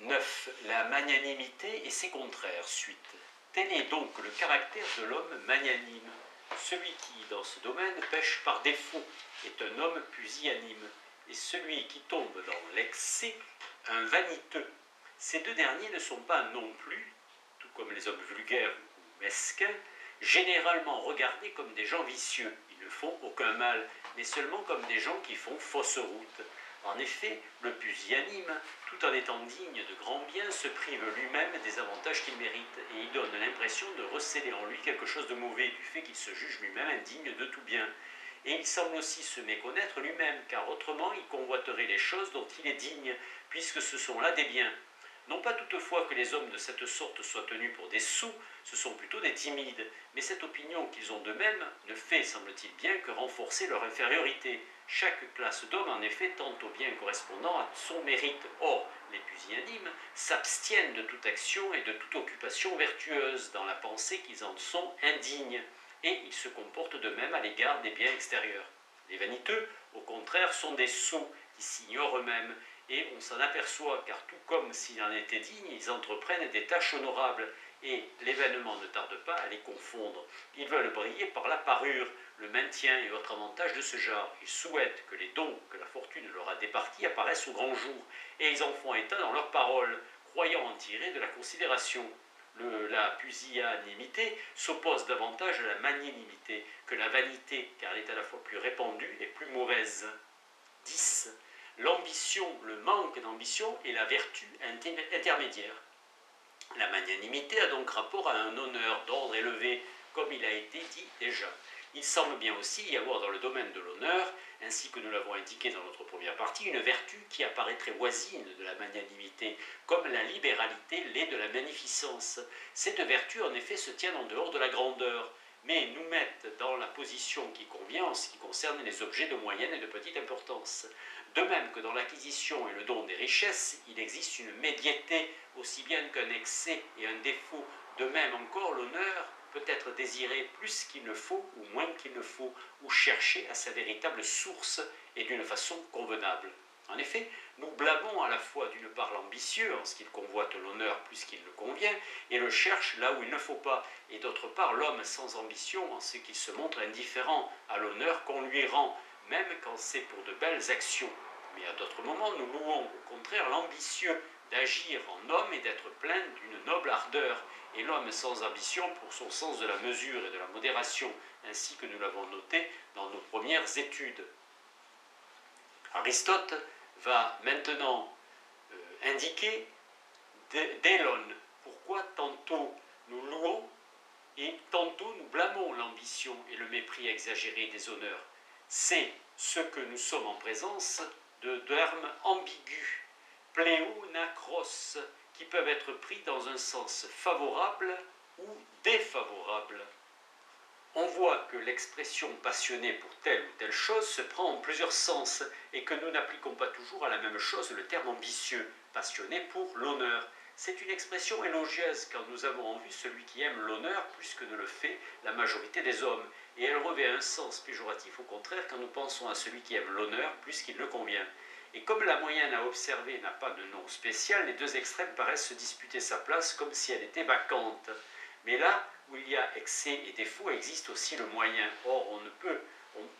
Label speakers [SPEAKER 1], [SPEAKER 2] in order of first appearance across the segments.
[SPEAKER 1] 9. La magnanimité et ses contraires. Suite. Tel est donc le caractère de l'homme magnanime. Celui qui, dans ce domaine, pêche par défaut est un homme pusillanime, et celui qui tombe dans l'excès, un vaniteux. Ces deux derniers ne sont pas non plus, tout comme les hommes vulgaires ou mesquins, généralement regardés comme des gens vicieux. Ils ne font aucun mal, mais seulement comme des gens qui font fausse route. En effet, le pusillanime, tout en étant digne de grands biens, se prive lui-même des avantages qu'il mérite, et il donne l'impression de recéler en lui quelque chose de mauvais, du fait qu'il se juge lui-même indigne de tout bien. Et il semble aussi se méconnaître lui-même, car autrement il convoiterait les choses dont il est digne, puisque ce sont là des biens. Non pas toutefois que les hommes de cette sorte soient tenus pour des sots, ce sont plutôt des timides, mais cette opinion qu'ils ont d'eux-mêmes ne fait, semble-t-il bien, que renforcer leur infériorité. Chaque classe d'hommes, en effet, tend au bien correspondant à son mérite. Or, les pusillanimes s'abstiennent de toute action et de toute occupation vertueuse, dans la pensée qu'ils en sont indignes, et ils se comportent de même à l'égard des biens extérieurs. Les vaniteux, au contraire, sont des sots qui s'ignorent eux-mêmes, et on s'en aperçoit, car tout comme s'ils en étaient dignes, ils entreprennent des tâches honorables, et l'événement ne tarde pas à les confondre. Ils veulent briller par la parure, le maintien et autres avantages de ce genre. Ils souhaitent que les dons que la fortune leur a départis apparaissent au grand jour, et ils en font état dans leurs paroles, croyant en tirer de la considération. La pusillanimité s'oppose davantage à la magnanimité que la vanité, car elle est à la fois plus répandue et plus mauvaise. 10. L'ambition, le manque d'ambition est la vertu intermédiaire. La magnanimité a donc rapport à un honneur d'ordre élevé, comme il a été dit déjà. Il semble bien aussi y avoir dans le domaine de l'honneur, ainsi que nous l'avons indiqué dans notre première partie, une vertu qui apparaîtrait voisine de la magnanimité, comme la libéralité l'est de la magnificence. Ces deux vertus, en effet, se tiennent en dehors de la grandeur, mais nous mettent dans la position qui convient en ce qui concerne les objets de moyenne et de petite importance. De même que dans l'acquisition et le don des richesses, il existe une médiété aussi bien qu'un excès et un défaut. De même encore, l'honneur peut être désiré plus qu'il ne faut ou moins qu'il ne faut, ou cherché à sa véritable source et d'une façon convenable. En effet, nous blâmons à la fois d'une part l'ambitieux, en ce qu'il convoite l'honneur plus qu'il ne convient, et le cherche là où il ne faut pas, et d'autre part l'homme sans ambition, en ce qu'il se montre indifférent à l'honneur qu'on lui rend, même quand c'est pour de belles actions. Mais à d'autres moments, nous louons au contraire l'ambitieux d'agir en homme et d'être plein d'une noble ardeur, et l'homme sans ambition pour son sens de la mesure et de la modération, ainsi que nous l'avons noté dans nos premières études. Aristote va maintenant indiquer d'Élon pourquoi tantôt nous louons et tantôt nous blâmons l'ambition et le mépris exagéré des honneurs. C'est ce que nous sommes en présence de termes ambigus, pléonacros, qui peuvent être pris dans un sens favorable ou défavorable. On voit que l'expression passionnée pour telle ou telle chose se prend en plusieurs sens et que nous n'appliquons pas toujours à la même chose le terme ambitieux, passionné pour l'honneur. C'est une expression élogieuse quand nous avons en vue celui qui aime l'honneur plus que ne le fait la majorité des hommes, et elle revêt un sens péjoratif au contraire quand nous pensons à celui qui aime l'honneur plus qu'il le convient. Et comme la moyenne à observer n'a pas de nom spécial, les deux extrêmes paraissent se disputer sa place comme si elle était vacante. Mais là où il y a excès et défaut, existe aussi le moyen. Or,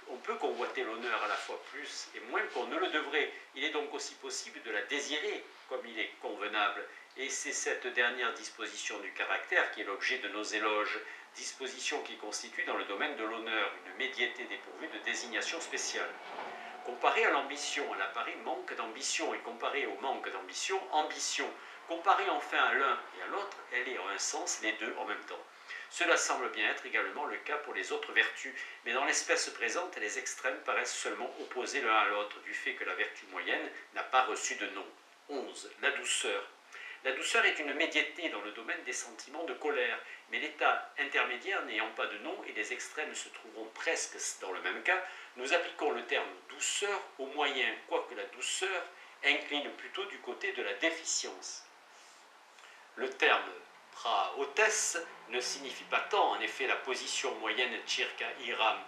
[SPEAKER 1] on peut convoiter l'honneur à la fois plus et moins qu'on ne le devrait. Il est donc aussi possible de la désirer comme il est convenable. Et c'est cette dernière disposition du caractère qui est l'objet de nos éloges, disposition qui constitue dans le domaine de l'honneur une médiété dépourvue de désignation spéciale. Comparée à l'ambition, elle apparaît manque d'ambition, et comparée au manque d'ambition, ambition. Comparée enfin à l'un et à l'autre, elle est en un sens les deux en même temps. Cela semble bien être également le cas pour les autres vertus, mais dans l'espèce présente, les extrêmes paraissent seulement opposés l'un à l'autre, du fait que la vertu moyenne n'a pas reçu de nom. 11. La douceur. La douceur est une médiété dans le domaine des sentiments de colère, mais l'état intermédiaire n'ayant pas de nom et les extrêmes se trouveront presque dans le même cas, nous appliquons le terme douceur au moyen, quoique la douceur incline plutôt du côté de la déficience. Le terme praotès ne signifie pas tant, en effet, la position moyenne tchirka iram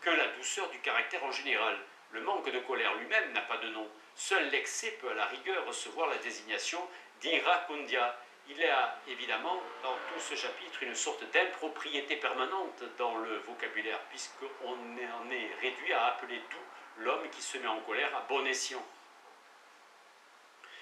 [SPEAKER 1] que la douceur du caractère en général. Le manque de colère lui-même n'a pas de nom. Seul l'excès peut à la rigueur recevoir la désignation d'iracundia. Il y a évidemment dans tout ce chapitre une sorte d'impropriété permanente dans le vocabulaire, puisqu'on en est réduit à appeler doux l'homme qui se met en colère à bon escient.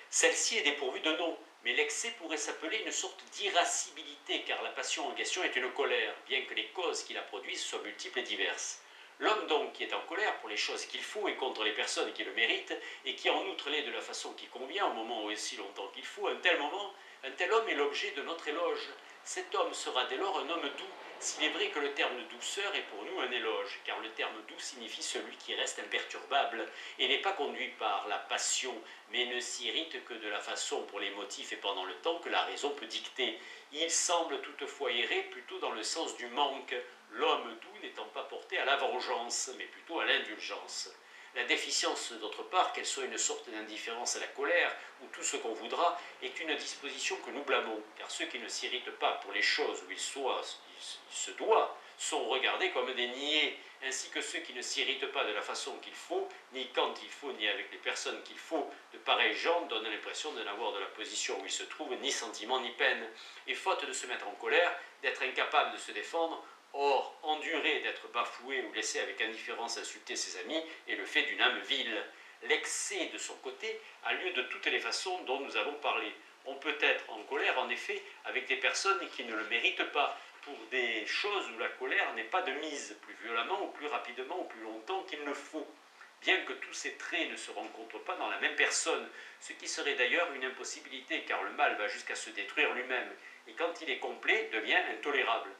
[SPEAKER 1] Celle-ci est dépourvue de nom, mais l'excès pourrait s'appeler une sorte d'irascibilité, car la passion en question est une colère, bien que les causes qui la produisent soient multiples et diverses. L'homme donc qui est en colère pour les choses qu'il faut et contre les personnes qui le méritent, et qui en outre l'est de la façon qui convient au moment où aussi longtemps qu'il faut, un tel homme est l'objet de notre éloge. Cet homme sera dès lors un homme doux, s'il est vrai que le terme douceur est pour nous un éloge, car le terme doux signifie celui qui reste imperturbable et n'est pas conduit par la passion, mais ne s'irrite que de la façon pour les motifs et pendant le temps que la raison peut dicter. Il semble toutefois errer plutôt dans le sens du manque, l'homme doux n'étant pas porté à la vengeance, mais plutôt à l'indulgence. La déficience, d'autre part, qu'elle soit une sorte d'indifférence à la colère, ou tout ce qu'on voudra, est une disposition que nous blâmons, car ceux qui ne s'irritent pas pour les choses où il se doit, sont regardés comme des niais, ainsi que ceux qui ne s'irritent pas de la façon qu'il faut, ni quand il faut, ni avec les personnes qu'il faut. De pareils gens donnent l'impression de n'avoir de la position où ils se trouvent ni sentiment ni peine, et faute de se mettre en colère, d'être incapable de se défendre. Or, endurer d'être bafoué ou laisser avec indifférence insulter ses amis est le fait d'une âme vile. L'excès, de son côté, a lieu de toutes les façons dont nous avons parlé. On peut être en colère, en effet, avec des personnes qui ne le méritent pas, pour des choses où la colère n'est pas de mise, plus violemment ou plus rapidement ou plus longtemps qu'il ne faut. Bien que tous ces traits ne se rencontrent pas dans la même personne, ce qui serait d'ailleurs une impossibilité, car le mal va jusqu'à se détruire lui-même, et quand il est complet, devient intolérable.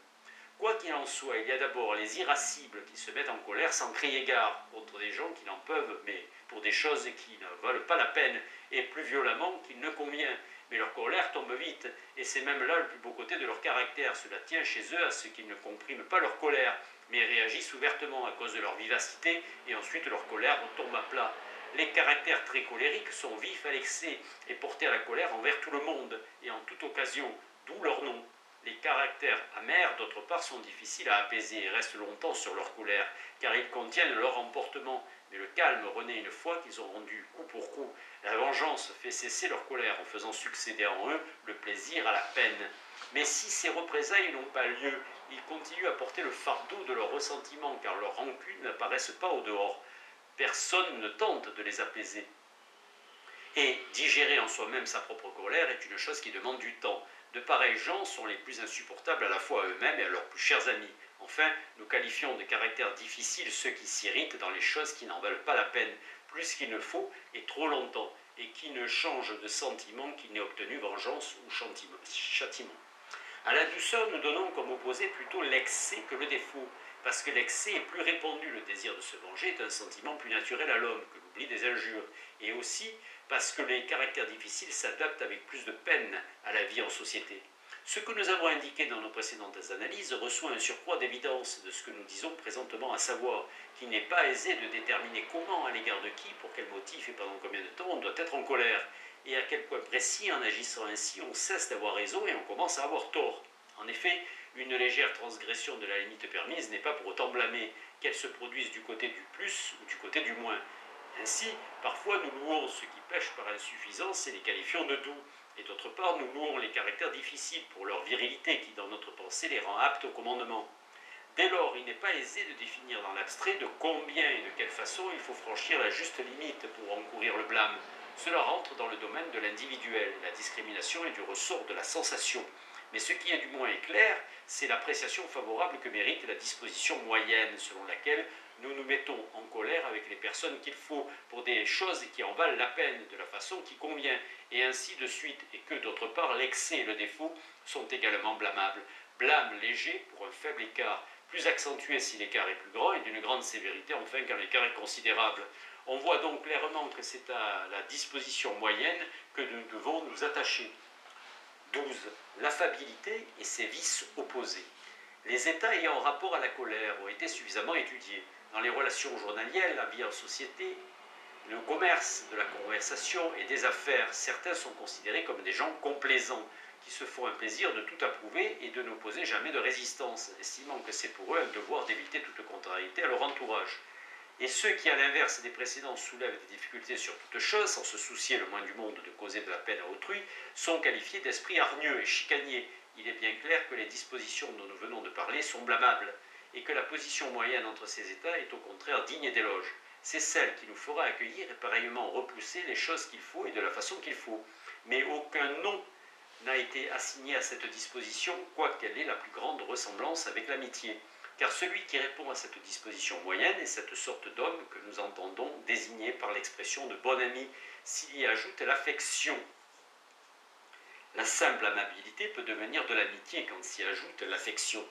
[SPEAKER 1] Quoi qu'il en soit, il y a d'abord les irascibles qui se mettent en colère sans crier gare contre des gens qui n'en peuvent, mais pour des choses qui ne valent pas la peine, et plus violemment qu'il ne convient. Mais leur colère tombe vite, et c'est même là le plus beau côté de leur caractère. Cela tient chez eux à ce qu'ils ne compriment pas leur colère, mais réagissent ouvertement à cause de leur vivacité, et ensuite leur colère retombe à plat. Les caractères très colériques sont vifs à l'excès, et portés à la colère envers tout le monde, et en toute occasion, d'où leur nom. Les caractères amers, d'autre part, sont difficiles à apaiser et restent longtemps sur leur colère, car ils contiennent leur emportement. Mais le calme renaît une fois qu'ils ont rendu coup pour coup. La vengeance fait cesser leur colère en faisant succéder en eux le plaisir à la peine. Mais si ces représailles n'ont pas lieu, ils continuent à porter le fardeau de leur ressentiment, car leurs rancunes n'apparaissent pas au dehors. Personne ne tente de les apaiser. Et digérer en soi-même sa propre colère est une chose qui demande du temps. De pareils gens sont les plus insupportables à la fois à eux-mêmes et à leurs plus chers amis. Enfin, nous qualifions de caractères difficiles ceux qui s'irritent dans les choses qui n'en valent pas la peine, plus qu'il ne faut et trop longtemps, et qui ne changent de sentiment qu'il n'ait obtenu vengeance ou châtiment. À la douceur, nous donnons comme opposé plutôt l'excès que le défaut, parce que l'excès est plus répandu, le désir de se venger est un sentiment plus naturel à l'homme que l'oubli des injures, et aussi parce que les caractères difficiles s'adaptent avec plus de peine à la vie en société. Ce que nous avons indiqué dans nos précédentes analyses reçoit un surcroît d'évidence de ce que nous disons présentement, à savoir qu'il n'est pas aisé de déterminer comment, à l'égard de qui, pour quel motif et pendant combien de temps on doit être en colère, et à quel point précis, en agissant ainsi, on cesse d'avoir raison et on commence à avoir tort. En effet, une légère transgression de la limite permise n'est pas pour autant blâmée, qu'elle se produise du côté du plus ou du côté du moins. Ainsi, parfois nous louons ceux qui pêchent par insuffisance et les qualifions de doux, et d'autre part nous louons les caractères difficiles pour leur virilité qui dans notre pensée les rend aptes au commandement. Dès lors, il n'est pas aisé de définir dans l'abstrait de combien et de quelle façon il faut franchir la juste limite pour encourir le blâme. Cela rentre dans le domaine de l'individuel, la discrimination est du ressort de la sensation. Mais ce qui est du moins clair, c'est l'appréciation favorable que mérite la disposition moyenne, selon laquelle nous nous mettons en colère avec les personnes qu'il faut pour des choses qui en valent la peine, de la façon qui convient, et ainsi de suite, et que d'autre part l'excès et le défaut sont également blâmables. Blâme léger pour un faible écart, plus accentué si l'écart est plus grand, et d'une grande sévérité enfin quand l'écart est considérable. On voit donc clairement que c'est à la disposition moyenne que nous devons nous attacher. 12. L'affabilité et ses vices opposés. Les états ayant rapport à la colère ont été suffisamment étudiés. Dans les relations journalières, la vie en société, le commerce, de la conversation et des affaires, certains sont considérés comme des gens complaisants, qui se font un plaisir de tout approuver et de n'opposer jamais de résistance, estimant que c'est pour eux un devoir d'éviter toute contrariété à leur entourage. Et ceux qui, à l'inverse des précédents, soulèvent des difficultés sur toute chose, sans se soucier le moins du monde de causer de la peine à autrui, sont qualifiés d'esprits hargneux et chicaniers. Il est bien clair que les dispositions dont nous venons de parler sont blâmables, et que la position moyenne entre ces États est au contraire digne d'éloge. C'est celle qui nous fera accueillir et pareillement repousser les choses qu'il faut et de la façon qu'il faut. Mais aucun nom n'a été assigné à cette disposition, quoiqu'elle ait la plus grande ressemblance avec l'amitié. Car celui qui répond à cette disposition moyenne est cette sorte d'homme que nous entendons désigner par l'expression de bon ami, s'il y ajoute l'affection. La simple amabilité peut devenir de l'amitié quand s'y ajoute l'affection.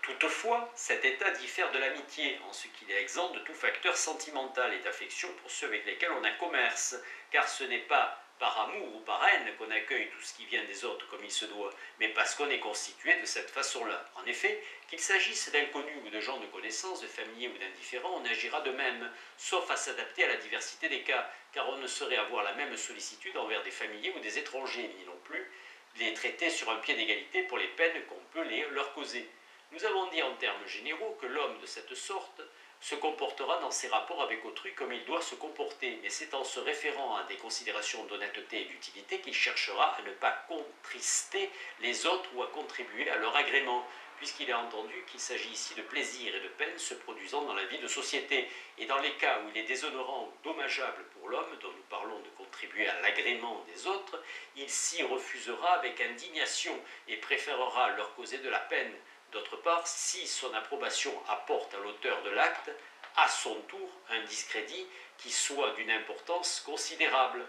[SPEAKER 1] Toutefois, cet état diffère de l'amitié, en ce qu'il est exempt de tout facteur sentimental et d'affection pour ceux avec lesquels on a commerce, car ce n'est pas par amour ou par haine qu'on accueille tout ce qui vient des autres comme il se doit, mais parce qu'on est constitué de cette façon-là. En effet, qu'il s'agisse d'inconnus ou de gens de connaissance, de familiers ou d'indifférents, on agira de même, sauf à s'adapter à la diversité des cas, car on ne saurait avoir la même sollicitude envers des familiers ou des étrangers, ni non plus les traiter sur un pied d'égalité pour les peines qu'on peut leur causer. Nous avons dit en termes généraux que l'homme de cette sorte se comportera dans ses rapports avec autrui comme il doit se comporter, mais c'est en se référant à des considérations d'honnêteté et d'utilité qu'il cherchera à ne pas contrister les autres ou à contribuer à leur agrément, puisqu'il est entendu qu'il s'agit ici de plaisir et de peine se produisant dans la vie de société, et dans les cas où il est déshonorant ou dommageable pour l'homme, dont nous parlons de contribuer à l'agrément des autres, il s'y refusera avec indignation et préférera leur causer de la peine. D'autre part, si son approbation apporte à l'auteur de l'acte, à son tour, un discrédit qui soit d'une importance considérable.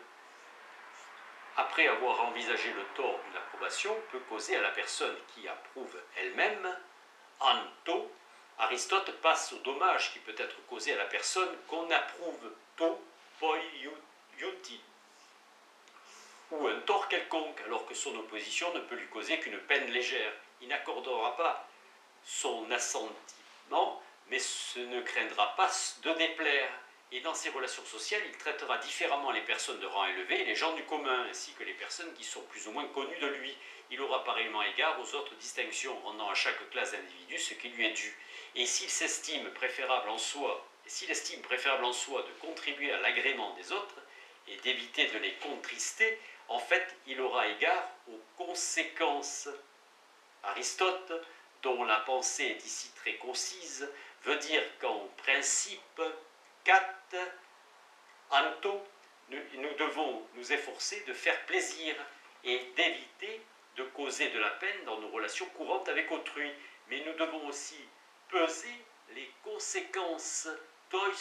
[SPEAKER 1] Après avoir envisagé le tort d'une approbation, peut causer à la personne qui approuve elle-même, anto, Aristote passe au dommage qui peut être causé à la personne qu'on approuve, to, poi, iuti, ou un tort quelconque, alors que son opposition ne peut lui causer qu'une peine légère. Il n'accordera pas son assentiment, mais ce ne craindra pas de déplaire. Et dans ses relations sociales, il traitera différemment les personnes de rang élevé et les gens du commun, ainsi que les personnes qui sont plus ou moins connues de lui. Il aura pareillement égard aux autres distinctions, rendant à chaque classe d'individus ce qui lui est dû. Et s'il estime préférable en soi de contribuer à l'agrément des autres et d'éviter de les contrister, en fait, il aura égard aux conséquences. Aristote, dont la pensée est ici très concise, veut dire qu'en principe, cat, anto, nous devons nous efforcer de faire plaisir et d'éviter de causer de la peine dans nos relations courantes avec autrui. Mais nous devons aussi peser les conséquences tois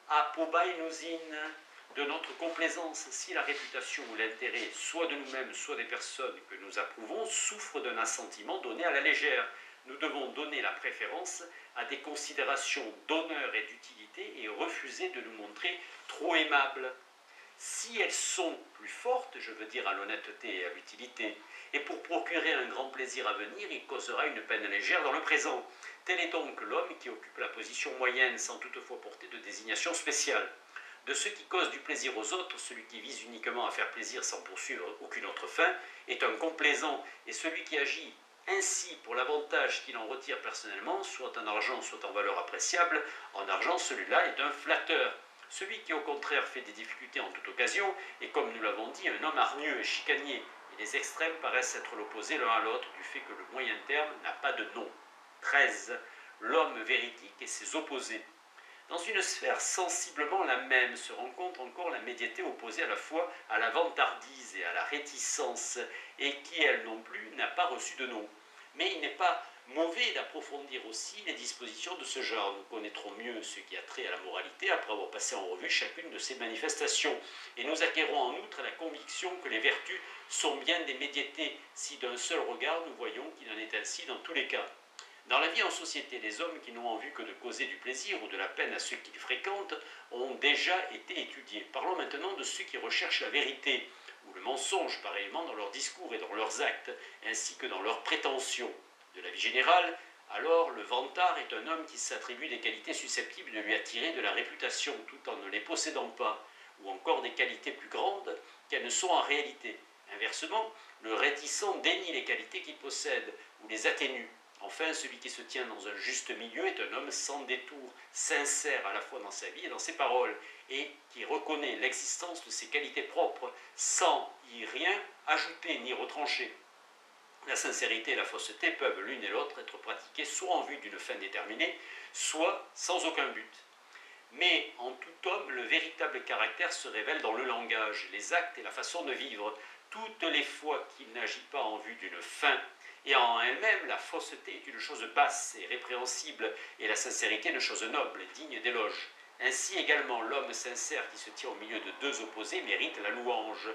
[SPEAKER 1] apobainousin de notre complaisance. Si la réputation ou l'intérêt, soit de nous-mêmes, soit des personnes que nous approuvons, souffre d'un assentiment donné à la légère, nous devons donner la préférence à des considérations d'honneur et d'utilité et refuser de nous montrer trop aimables. Si elles sont plus fortes, je veux dire à l'honnêteté et à l'utilité, et pour procurer un grand plaisir à venir, il causera une peine légère dans le présent. Tel est donc l'homme qui occupe la position moyenne sans toutefois porter de désignation spéciale. De ceux qui causent du plaisir aux autres, celui qui vise uniquement à faire plaisir sans poursuivre aucune autre fin est un complaisant, et celui qui agit ainsi pour l'avantage qu'il en retire personnellement, soit en argent, soit en valeur appréciable, en argent, celui-là est un flatteur. Celui qui au contraire fait des difficultés en toute occasion est, comme nous l'avons dit, un homme hargneux et chicanier, et les extrêmes paraissent être l'opposé l'un à l'autre du fait que le moyen terme n'a pas de nom. 13. L'homme véridique et ses opposés. Dans une sphère sensiblement la même se rencontre encore la médiété opposée à la fois à la vantardise et à la réticence, et qui, elle non plus, n'a pas reçu de nom. Mais il n'est pas mauvais d'approfondir aussi les dispositions de ce genre. Nous connaîtrons mieux ce qui a trait à la moralité après avoir passé en revue chacune de ces manifestations. Et nous acquérons en outre la conviction que les vertus sont bien des médiétés, si d'un seul regard nous voyons qu'il en est ainsi dans tous les cas. Dans la vie en société, les hommes qui n'ont en vue que de causer du plaisir ou de la peine à ceux qu'ils fréquentent ont déjà été étudiés. Parlons maintenant de ceux qui recherchent la vérité ou le mensonge, pareillement dans leurs discours et dans leurs actes, ainsi que dans leurs prétentions. De la vie générale, alors le vantard est un homme qui s'attribue des qualités susceptibles de lui attirer de la réputation tout en ne les possédant pas, ou encore des qualités plus grandes qu'elles ne sont en réalité. Inversement, le réticent dénie les qualités qu'il possède ou les atténue. Enfin, celui qui se tient dans un juste milieu est un homme sans détour, sincère à la fois dans sa vie et dans ses paroles, et qui reconnaît l'existence de ses qualités propres sans y rien ajouter ni retrancher. La sincérité et la fausseté peuvent l'une et l'autre être pratiquées soit en vue d'une fin déterminée, soit sans aucun but. Mais en tout homme, le véritable caractère se révèle dans le langage, les actes et la façon de vivre. Toutes les fois qu'il n'agit pas en vue d'une fin, et en elle-même, la fausseté est une chose basse et répréhensible, et la sincérité une chose noble, digne d'éloge. Ainsi également, l'homme sincère qui se tient au milieu de deux opposés mérite la louange,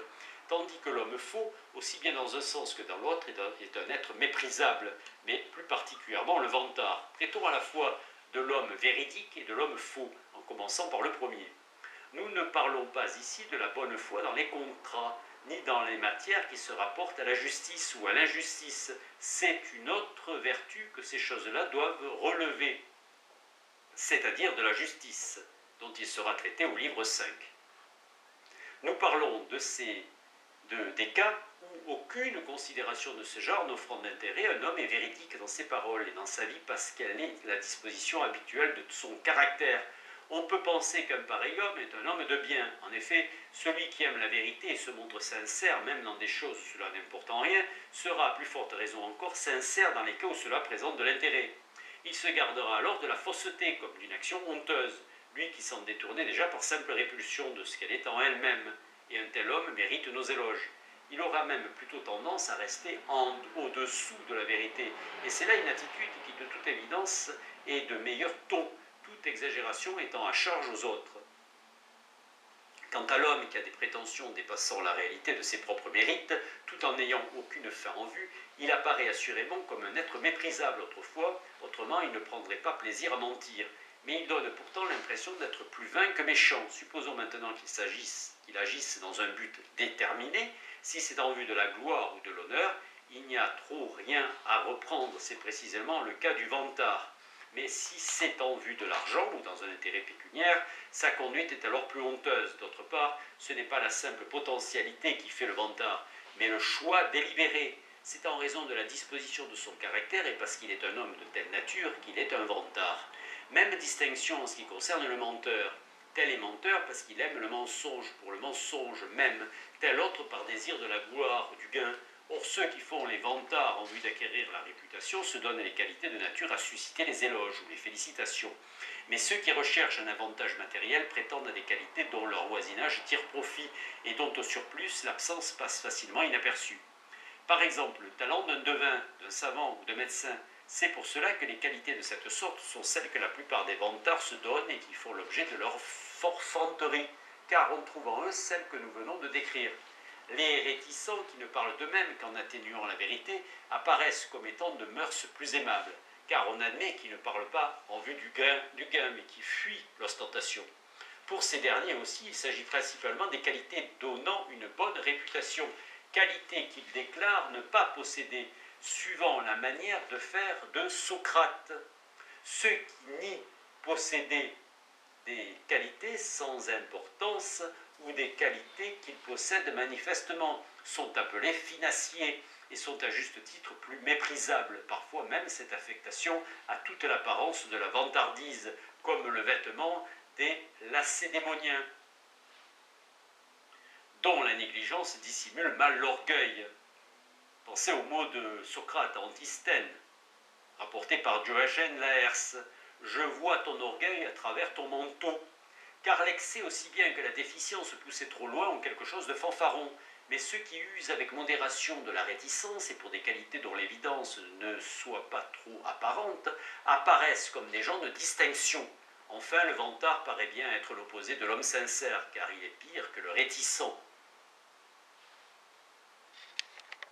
[SPEAKER 1] tandis que l'homme faux, aussi bien dans un sens que dans l'autre, est un être méprisable, mais plus particulièrement le vantard. Traitons à la fois de l'homme véridique et de l'homme faux, en commençant par le premier. Nous ne parlons pas ici de la bonne foi dans les contrats, ni dans les matières qui se rapportent à la justice ou à l'injustice. C'est une autre vertu que ces choses-là doivent relever, c'est-à-dire de la justice, dont il sera traité au livre 5. Nous parlons des cas où aucune considération de ce genre n'offrant d'intérêt, un homme est véridique dans ses paroles et dans sa vie parce qu'elle est la disposition habituelle de son caractère. On peut penser qu'un pareil homme est un homme de bien. En effet, celui qui aime la vérité et se montre sincère, même dans des choses où cela n'importe en rien, sera à plus forte raison encore sincère dans les cas où cela présente de l'intérêt. Il se gardera alors de la fausseté comme d'une action honteuse, lui qui s'en détournait déjà par simple répulsion de ce qu'elle est en elle-même. Et un tel homme mérite nos éloges. Il aura même plutôt tendance à rester au-dessous de la vérité. Et c'est là une attitude qui, de toute évidence, est de meilleur ton, toute exagération étant à charge aux autres. Quant à l'homme qui a des prétentions dépassant la réalité de ses propres mérites, tout en n'ayant aucune fin en vue, il apparaît assurément comme un être méprisable autrefois, autrement il ne prendrait pas plaisir à mentir. Mais il donne pourtant l'impression d'être plus vain que méchant. Supposons maintenant qu'il agisse dans un but déterminé. Si c'est en vue de la gloire ou de l'honneur, il n'y a trop rien à reprendre. C'est précisément le cas du vantard. Mais si c'est en vue de l'argent ou dans un intérêt pécuniaire, sa conduite est alors plus honteuse. D'autre part, ce n'est pas la simple potentialité qui fait le vantard, mais le choix délibéré. C'est en raison de la disposition de son caractère et parce qu'il est un homme de telle nature qu'il est un vantard. Même distinction en ce qui concerne le menteur. Tel est menteur parce qu'il aime le mensonge pour le mensonge même, tel autre par désir de la gloire, du gain. Or ceux qui font les vantards en vue d'acquérir la réputation se donnent les qualités de nature à susciter les éloges ou les félicitations. Mais ceux qui recherchent un avantage matériel prétendent à des qualités dont leur voisinage tire profit et dont au surplus l'absence passe facilement inaperçue. Par exemple, le talent d'un devin, d'un savant ou d'un médecin. C'est pour cela que les qualités de cette sorte sont celles que la plupart des vantards se donnent et qui font l'objet de leur forfanterie, car on trouve en eux celles que nous venons de décrire. Les réticents, qui ne parlent d'eux-mêmes qu'en atténuant la vérité, apparaissent comme étant de mœurs plus aimables, car on admet qu'ils ne parlent pas en vue du gain, mais qui fuient l'ostentation. Pour ces derniers aussi, il s'agit principalement des qualités donnant une bonne réputation, qualités qu'ils déclarent ne pas posséder, suivant la manière de faire de Socrate. Ceux qui nient posséder des qualités sans importance ou des qualités qu'ils possèdent manifestement sont appelés financiers et sont à juste titre plus méprisables. Parfois même cette affectation a toute l'apparence de la vantardise, comme le vêtement des lacédémoniens, dont la négligence dissimule mal l'orgueil. Pensez au mot de Socrate à Antisthène, rapporté par Diogène Laërce. « Je vois ton orgueil à travers ton manteau », car l'excès aussi bien que la déficience poussée trop loin ont quelque chose de fanfaron. Mais ceux qui usent avec modération de la réticence et pour des qualités dont l'évidence ne soit pas trop apparente, apparaissent comme des gens de distinction. Enfin, le vantard paraît bien être l'opposé de l'homme sincère, car il est pire que le réticent.